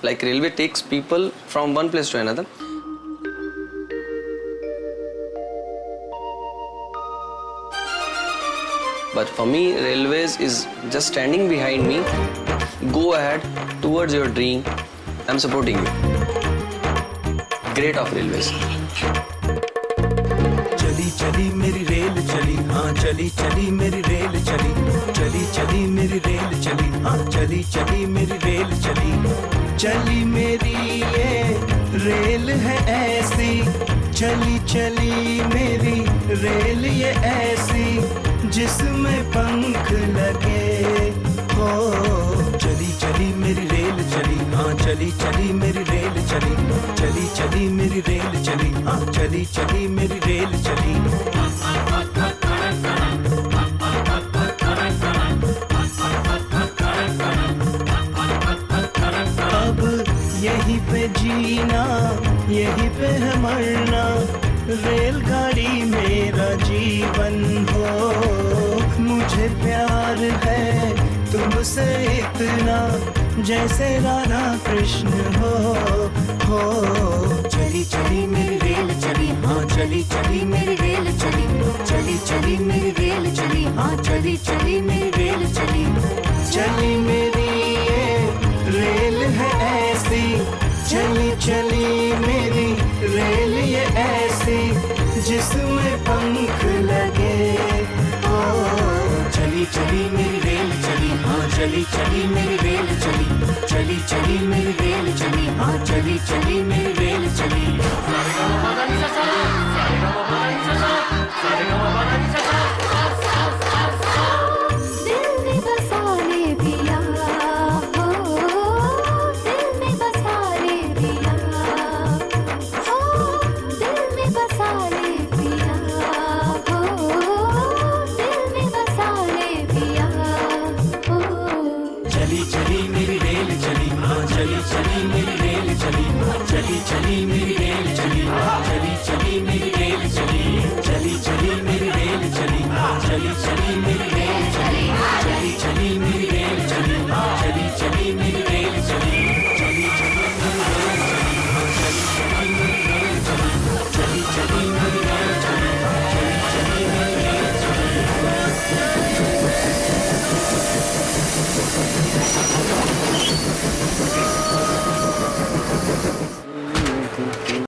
Like railway takes people from one place to another. But for me, railways is just standing behind me. Go ahead towards your dream. I'm supporting you. Great of railways. चली चली मेरी rail चली, हाँ चली चली मेरी rail चली, चली चली मेरी रेल चली, हाँ चली चली मेरी रेल चली, चली मेरी ये रेल है ऐसी, चली चली मेरी रेल ये ऐसी जिसमें पंख लगे हो। चली चली मेरी रेल चली, हाँ चली चली मेरी रेल चली, चली चली मेरी रेल चली, हाँ चली चली मेरी रेल चली। अब यहीं पे जीना, यहीं पे है मरना, रेलगाड़ी मेरा जीवन हो। मुझे प्यार है तुमसे इतना, जैसे राधा कृष्ण हो। चली चली मेरी रेल चली, हाँ चली चली मेरी रेल चली, चली चली मेरी रेल चली, हाँ चली चली मेरी रेल चली, चली मेरी ये रेल है ऐसी, चली चली मेरी रेल ये ऐसी जिसमें पंख लगे हो। चली चली मेरी रेल चली, हाँ चली चली मेरी रेल चली, चली चली मेरी रेल चली, हाँ चली चली मेरी रेल चली। चली चली मेरी रेल चली, हाँ चली चली मेरी रेल चली, चली चली मेरी रेल चली, चली चली मेरी रेल चली, चली चली मेरी रेल चली, चली चली मेरी